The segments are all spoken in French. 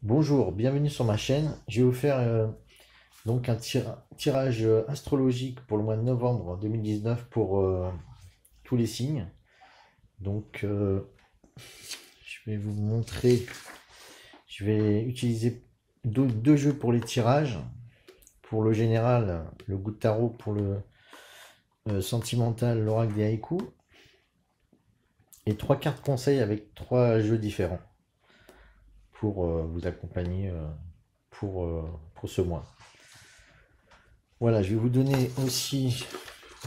Bonjour, bienvenue sur ma chaîne. Je vais vous faire donc un tirage astrologique pour le mois de novembre 2019 pour tous les signes. Donc je vais vous montrer, je vais utiliser deux jeux pour les tirages. Pour le général, le goût de tarot, pour le sentimental, l'oracle des haïkus. Et trois cartes conseils avec trois jeux différents pour vous accompagner pour ce mois. Voilà, je vais vous donner aussi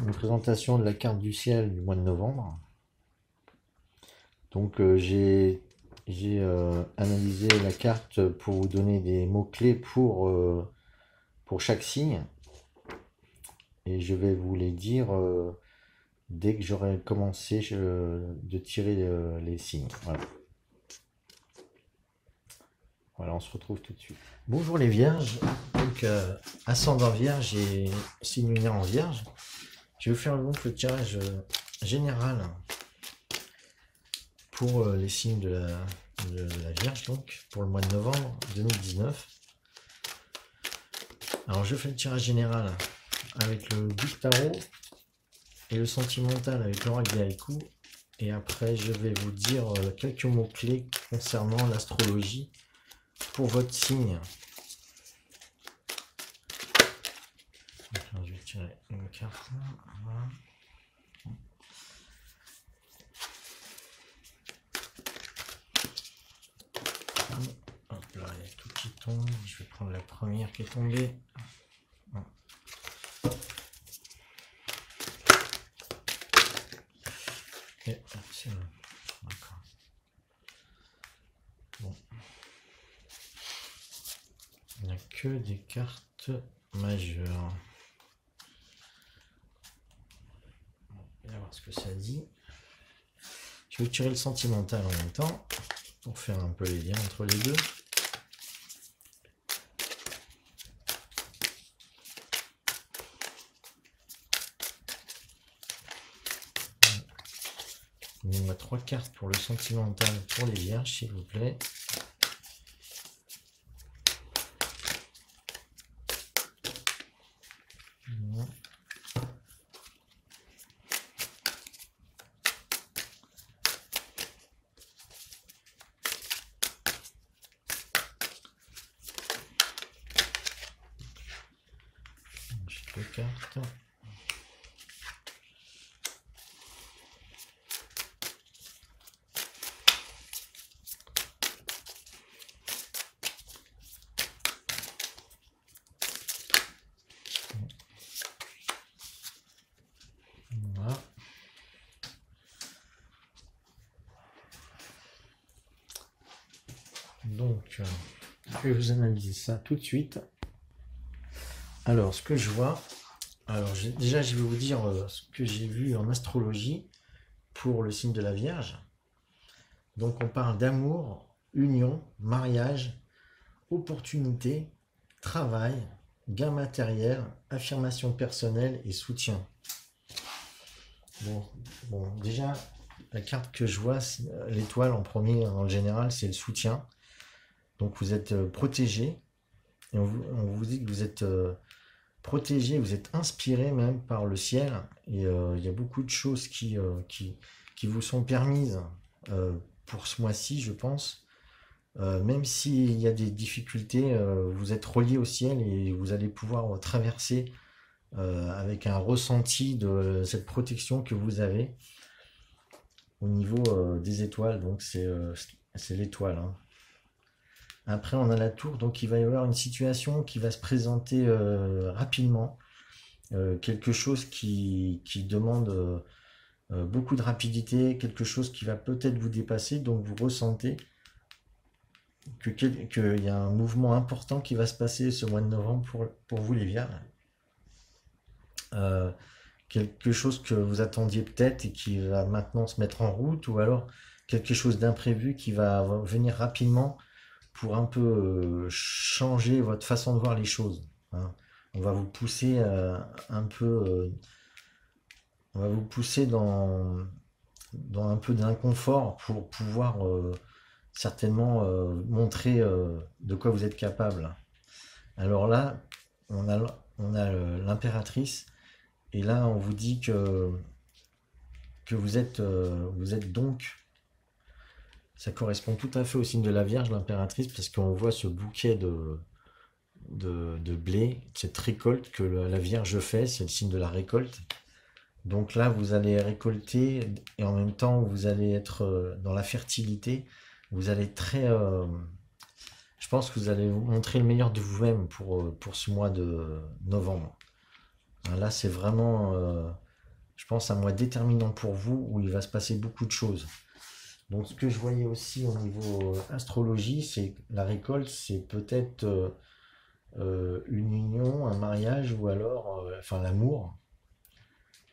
une présentation de la carte du ciel du mois de novembre. Donc j'ai analysé la carte pour vous donner des mots-clés pour chaque signe. Et je vais vous les dire dès que j'aurai commencé de tirer les signes. Voilà. Voilà, on se retrouve tout de suite. Bonjour les vierges, donc ascendant vierge et signe lunaire en vierge. Je vais vous faire donc le tirage général pour les signes de la Vierge, donc pour le mois de novembre 2019. Alors je fais le tirage général avec le Big Tarot et le sentimental avec l'oracle des haïkus. Et après je vais vous dire quelques mots-clés concernant l'astrologie pour votre signe. Alors, je vais tirer une carte. Voilà. Hop là, il y a tout qui tombe. Je vais prendre la première qui est tombée. Et c'est bon. D'accord. Bon. Il n'y a que des cartes majeures. On va voir ce que ça dit. Je vais tirer le sentimental en même temps pour faire un peu les liens entre les deux. Il y a trois cartes pour le sentimental pour les vierges, s'il vous plaît. J'ai deux cartes. Voilà. Donc, je vais vous analyser ça tout de suite. Alors, ce que je vois, alors déjà, je vais vous dire ce que j'ai vu en astrologie pour le signe de la Vierge. Donc, on parle d'amour, union, mariage, opportunité, travail, gain matériel, affirmation personnelle et soutien. Bon, déjà, la carte que je vois, l'étoile en premier, en général, c'est le soutien. Donc, vous êtes protégé. Et on vous dit que vous êtes protégé, vous êtes inspiré même par le ciel. Et il y a beaucoup de choses qui vous sont permises pour ce mois-ci, je pense. Même s'il y a des difficultés, vous êtes relié au ciel et vous allez pouvoir traverser avec un ressenti de cette protection que vous avez au niveau des étoiles. Donc c'est l'étoile. Hein. Après, on a la tour, donc il va y avoir une situation qui va se présenter rapidement. Quelque chose qui demande beaucoup de rapidité, quelque chose qui va peut-être vous dépasser, donc vous ressentez qu'il y a un mouvement important qui va se passer ce mois de novembre pour vous les vierges. Quelque chose que vous attendiez peut-être et qui va maintenant se mettre en route, ou alors quelque chose d'imprévu qui va venir rapidement pour un peu changer votre façon de voir les choses. Hein. On va vous pousser un peu, on va vous pousser dans un peu d'inconfort pour pouvoir certainement montrer de quoi vous êtes capable. Alors là, on a l'impératrice, et là on vous dit que vous êtes donc, ça correspond tout à fait au signe de la Vierge, l'impératrice, parce qu'on voit ce bouquet de blé, cette récolte que la Vierge fait, c'est le signe de la récolte. Donc là, vous allez récolter, et en même temps, vous allez être dans la fertilité. Vous allez je pense que vous allez vous montrer le meilleur de vous-même pour ce mois de novembre. Là, c'est vraiment, je pense, un mois déterminant pour vous, où il va se passer beaucoup de choses. Donc, ce que je voyais aussi au niveau astrologie, c'est que la récolte, c'est peut-être une union, un mariage, ou alors, enfin, l'amour,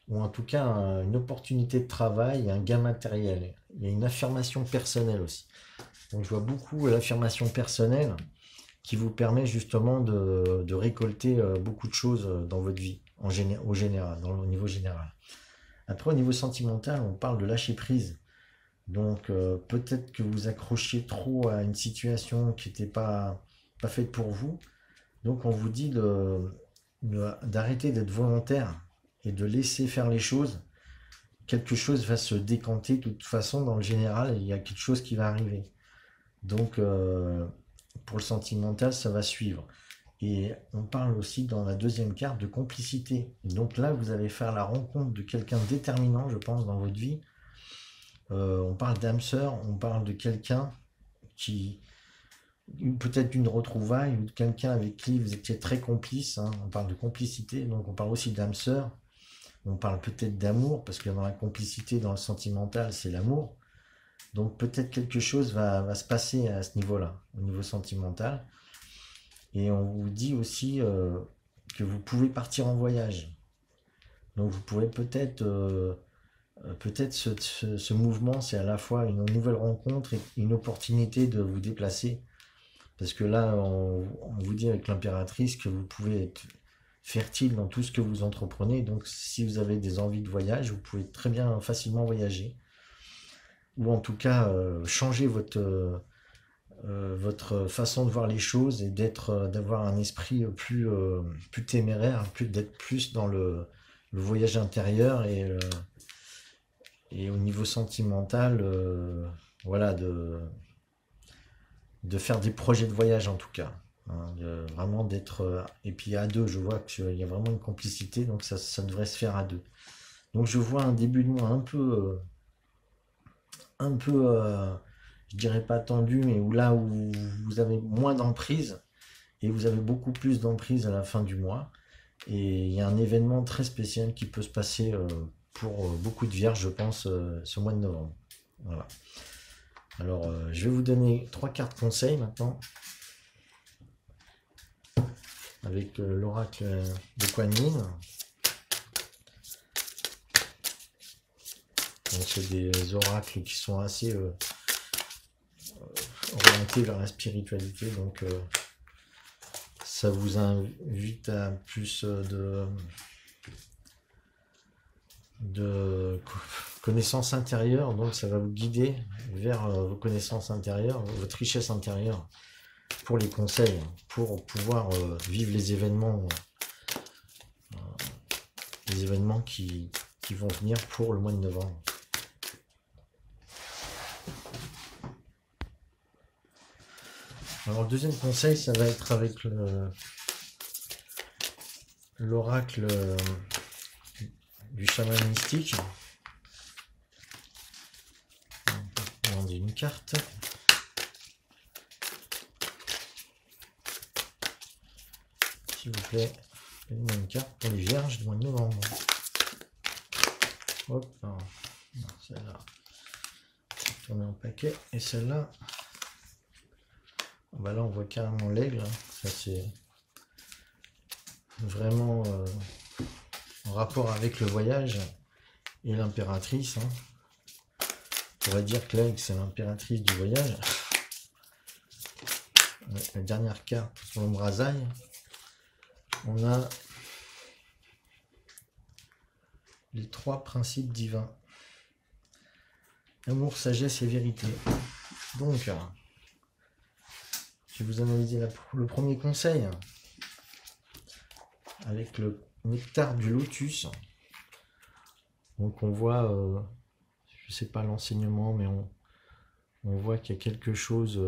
ou en tout cas une opportunité de travail, un gain matériel. Il y a une affirmation personnelle aussi. Donc je vois beaucoup l'affirmation personnelle qui vous permet justement de récolter beaucoup de choses dans votre vie, au général, au niveau général. Après, au niveau sentimental, on parle de lâcher prise. Donc peut-être que vous accrochiez trop à une situation qui n'était pas faite pour vous. Donc on vous dit d'arrêter d'être volontaire et de laisser faire les choses. Quelque chose va se décanter de toute façon dans le général, il y a quelque chose qui va arriver. Donc pour le sentimental, ça va suivre. Et on parle aussi dans la deuxième carte de complicité. Donc là, vous allez faire la rencontre de quelqu'un de déterminant, je pense, dans votre vie. On parle d'âme sœur, on parle de quelqu'un qui, peut-être d'une retrouvaille, ou de quelqu'un avec qui vous étiez très complice, hein. On parle de complicité, donc on parle aussi d'âme sœur. On parle peut-être d'amour, parce que dans la complicité, dans le sentimental, c'est l'amour. Donc peut-être quelque chose va se passer à ce niveau-là, au niveau sentimental. Et on vous dit aussi que vous pouvez partir en voyage. Donc vous pouvez peut-être, ce mouvement, c'est à la fois une nouvelle rencontre et une opportunité de vous déplacer. Parce que là, on vous dit avec l'impératrice que vous pouvez être fertile dans tout ce que vous entreprenez. Donc si vous avez des envies de voyage, vous pouvez très bien facilement voyager. Ou en tout cas changer votre façon de voir les choses et d'avoir un esprit plus téméraire, d'être plus dans le voyage intérieur et au niveau sentimental, voilà, de faire des projets de voyage en tout cas. Hein, vraiment d'être. Et puis à deux, je vois qu'il y a vraiment une complicité, donc ça devrait se faire à deux. Donc je vois un début de mois un peu, je dirais pas tendu, mais où vous avez moins d'emprise et vous avez beaucoup plus d'emprise à la fin du mois. Et il y a un événement très spécial qui peut se passer pour beaucoup de vierges, je pense, ce mois de novembre. Voilà. Alors, je vais vous donner 3 cartes conseils maintenant, avec l'oracle de Kuan Yin. Donc, c'est des oracles qui sont assez orientés vers la spiritualité, donc ça vous invite à plus de connaissances intérieures, donc ça va vous guider vers vos connaissances intérieures, votre richesse intérieure pour les conseils, pour pouvoir vivre les événements qui vont venir pour le mois de novembre. Alors le deuxième conseil, ça va être avec l'oracle du chaman mystique. On va demander une carte. S'il vous plaît, donnez-moi une carte pour les vierges du mois de novembre. Hop, non, celle-là, tourner en paquet. Et celle-là, bah là on voit carrément l'aigle. Ça c'est vraiment en rapport avec le voyage et l'impératrice. Hein. On pourrait dire que l'aigle c'est l'impératrice du voyage. La dernière carte sur l'ombrasaille, on a les 3 principes divins. Amour, sagesse et vérité. Donc, je vais vous analyser le premier conseil avec le nectar du lotus. Donc on voit, je sais pas l'enseignement, mais on voit qu'il y a quelque chose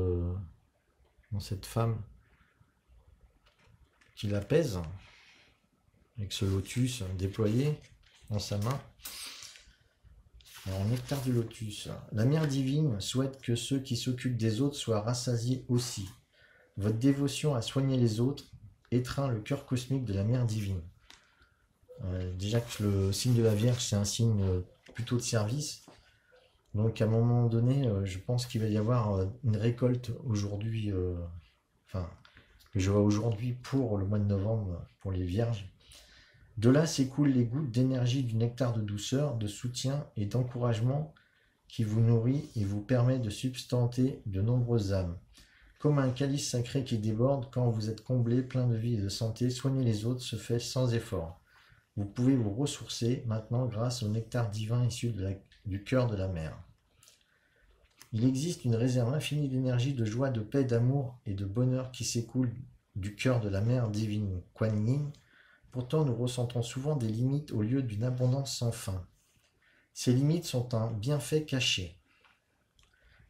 dans cette femme qui l'apaise, avec ce lotus déployé dans sa main. Alors, nectar du lotus. La mère divine souhaite que ceux qui s'occupent des autres soient rassasiés aussi. Votre dévotion à soigner les autres étreint le cœur cosmique de la mère divine. Déjà que le signe de la Vierge, c'est un signe plutôt de service. Donc à un moment donné, je pense qu'il va y avoir une récolte aujourd'hui, que je vois aujourd'hui pour le mois de novembre, pour les Vierges. De là s'écoulent les gouttes d'énergie du nectar de douceur, de soutien et d'encouragement qui vous nourrit et vous permet de substanter de nombreuses âmes. Comme un calice sacré qui déborde, quand vous êtes comblé, plein de vie et de santé, soigner les autres se fait sans effort. Vous pouvez vous ressourcer maintenant grâce au nectar divin issu du cœur de la mer. Il existe une réserve infinie d'énergie, de joie, de paix, d'amour et de bonheur qui s'écoule du cœur de la mer divine Kuan Yin. Pourtant, nous ressentons souvent des limites au lieu d'une abondance sans fin. Ces limites sont un bienfait caché.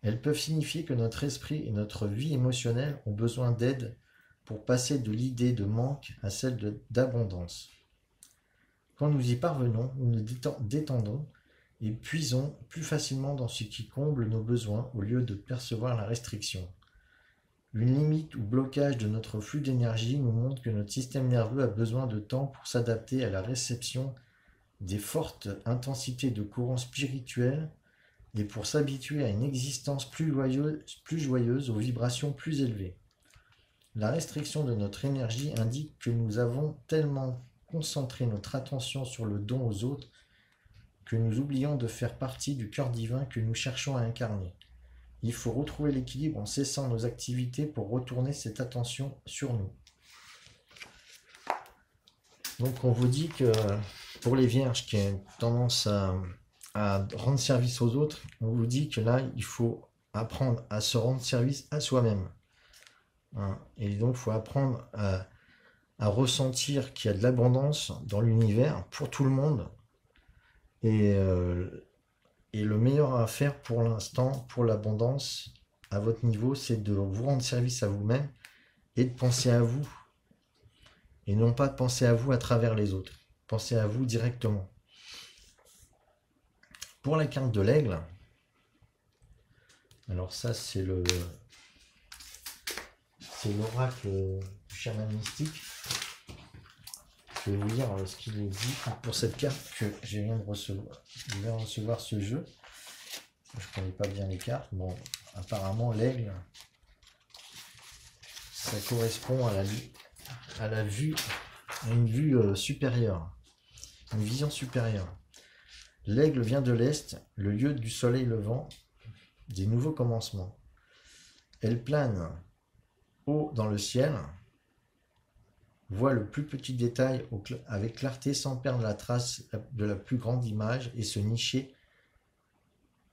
Elles peuvent signifier que notre esprit et notre vie émotionnelle ont besoin d'aide pour passer de l'idée de manque à celle d'abondance. Quand nous y parvenons, nous nous détendons et puisons plus facilement dans ce qui comble nos besoins au lieu de percevoir la restriction. Une limite ou blocage de notre flux d'énergie nous montre que notre système nerveux a besoin de temps pour s'adapter à la réception des fortes intensités de courants spirituels et pour s'habituer à une existence plus joyeuse, aux vibrations plus élevées. La restriction de notre énergie indique que nous avons tellement concentré notre attention sur le don aux autres que nous oublions de faire partie du cœur divin que nous cherchons à incarner. Il faut retrouver l'équilibre en cessant nos activités pour retourner cette attention sur nous. Donc on vous dit que pour les vierges qui ont tendance à rendre service aux autres, on vous dit que là, il faut apprendre à se rendre service à soi-même. Et donc, il faut apprendre à ressentir qu'il y a de l'abondance dans l'univers pour tout le monde. Et le meilleur à faire pour l'instant, pour l'abondance, à votre niveau, c'est de vous rendre service à vous-même et de penser à vous. Et non pas de penser à vous à travers les autres. Pensez à vous directement. Pour la carte de l'aigle, alors ça c'est l'oracle du chaman mystique. Je vais vous lire ce qu'il est dit pour cette carte que je viens de recevoir. Je viens de recevoir ce jeu. Je ne connais pas bien les cartes. Bon, apparemment l'aigle, ça correspond à la vue, à une vue supérieure, une vision supérieure. L'aigle vient de l'Est, le lieu du soleil levant, des nouveaux commencements. Elle plane haut dans le ciel, voit le plus petit détail avec clarté sans perdre la trace de la plus grande image et se nicher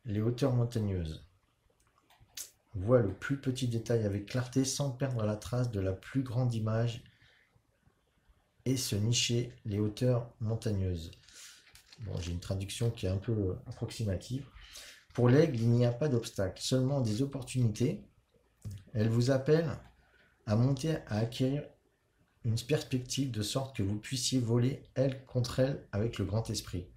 les hauteurs montagneuses. Voit le plus petit détail avec clarté sans perdre la trace de la plus grande image et se nicher les hauteurs montagneuses. Bon, j'ai une traduction qui est un peu approximative. Pour l'aigle, il n'y a pas d'obstacle, seulement des opportunités. Elle vous appelle à monter, à acquérir une perspective de sorte que vous puissiez voler elle contre elle avec le grand esprit.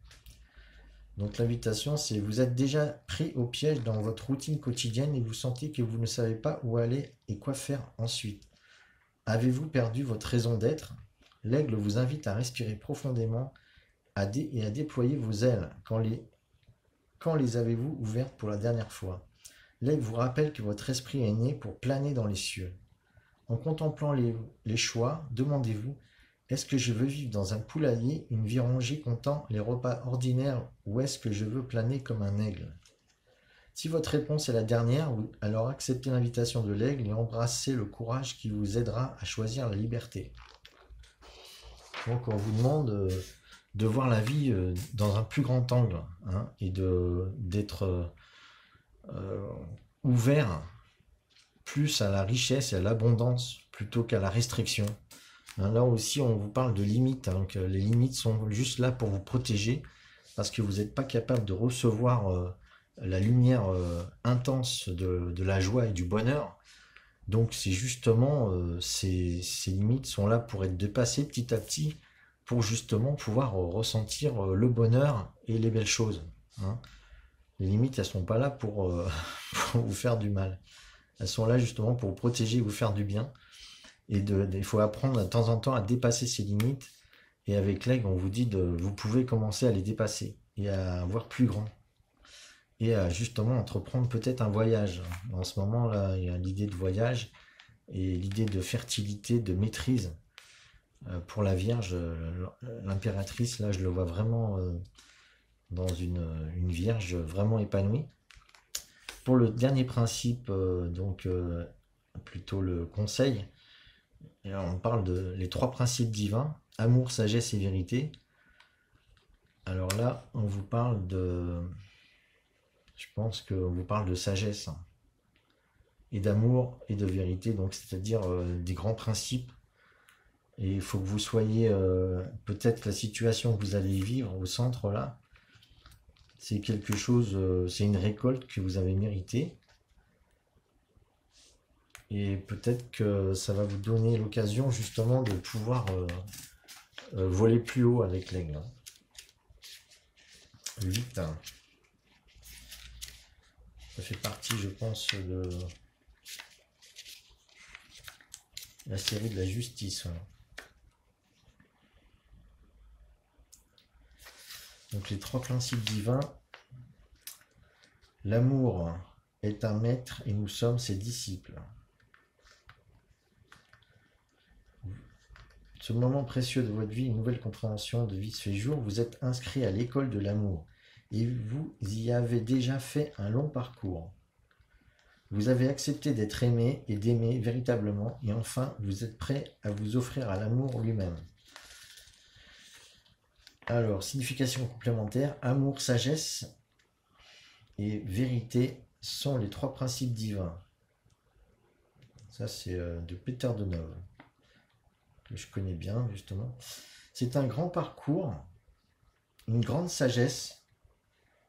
Donc l'invitation, c'est vous êtes déjà pris au piège dans votre routine quotidienne et vous sentez que vous ne savez pas où aller et quoi faire ensuite. Avez-vous perdu votre raison d'être? L'aigle vous invite à respirer profondément et à déployer vos ailes. Quand les avez-vous ouvertes pour la dernière fois? L'aigle vous rappelle que votre esprit est né pour planer dans les cieux. En contemplant les choix, demandez-vous, est-ce que je veux vivre dans un poulailler, une vie rangée comptant les repas ordinaires, ou est-ce que je veux planer comme un aigle? Si votre réponse est la dernière, alors acceptez l'invitation de l'aigle et embrassez le courage qui vous aidera à choisir la liberté. Donc on vous demande de voir la vie dans un plus grand angle, et d'être ouvert plus à la richesse et à l'abondance plutôt qu'à la restriction. Hein, là aussi, on vous parle de limites, hein, que les limites sont juste là pour vous protéger parce que vous n'êtes pas capable de recevoir la lumière intense de la joie et du bonheur. Donc c'est justement, ces limites sont là pour être dépassées petit à petit, pour justement pouvoir ressentir le bonheur et les belles choses. Hein. Les limites, elles sont pas là pour vous faire du mal. Elles sont là justement pour vous protéger et vous faire du bien. Et il faut apprendre de temps en temps à dépasser ces limites. Et avec l'aigle, on vous dit vous pouvez commencer à les dépasser et à voir plus grand. Et à justement entreprendre peut-être un voyage. En ce moment-là, il y a l'idée de voyage et l'idée de fertilité, de maîtrise. Pour la Vierge, l'impératrice, là, je le vois vraiment dans une Vierge vraiment épanouie. Pour le dernier principe, plutôt le conseil, et là, on parle les 3 principes divins, amour, sagesse et vérité. Alors là, on vous parle je pense qu'on vous parle de sagesse, hein, et d'amour et de vérité, donc c'est-à-dire des grands principes. Et il faut que vous soyez, peut-être la situation que vous allez vivre au centre là, c'est quelque chose, c'est une récolte que vous avez méritée. Et peut-être que ça va vous donner l'occasion justement de pouvoir voler plus haut avec l'aigle. 8. Ça fait partie, je pense, de la série de la justice. Donc les 3 principes divins. L'amour est un maître et nous sommes ses disciples. Ce moment précieux de votre vie, une nouvelle compréhension de vie se fait jour. Vous êtes inscrit à l'école de l'amour et vous y avez déjà fait un long parcours. Vous avez accepté d'être aimé et d'aimer véritablement et enfin vous êtes prêt à vous offrir à l'amour lui-même. Alors, signification complémentaire, amour, sagesse et vérité sont les 3 principes divins. Ça, c'est de Peter Deneuve, que je connais bien, justement. C'est un grand parcours, une grande sagesse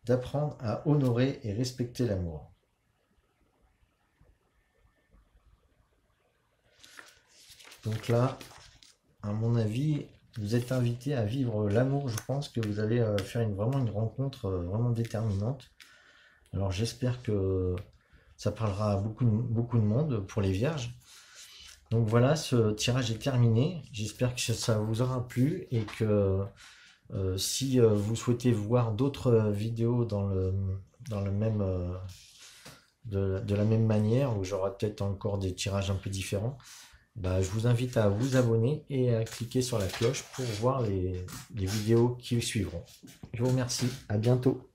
d'apprendre à honorer et respecter l'amour. Donc là, à mon avis, vous êtes invité à vivre l'amour. Je pense que vous allez faire vraiment une rencontre vraiment déterminante. Alors j'espère que ça parlera à beaucoup de monde pour les vierges. Donc voilà, ce tirage est terminé. J'espère que ça vous aura plu et que si vous souhaitez voir d'autres vidéos dans le même, de la même manière, où j'aurai peut-être encore des tirages un peu différents, je vous invite à vous abonner et à cliquer sur la cloche pour voir les vidéos qui suivront. Je vous remercie, à bientôt.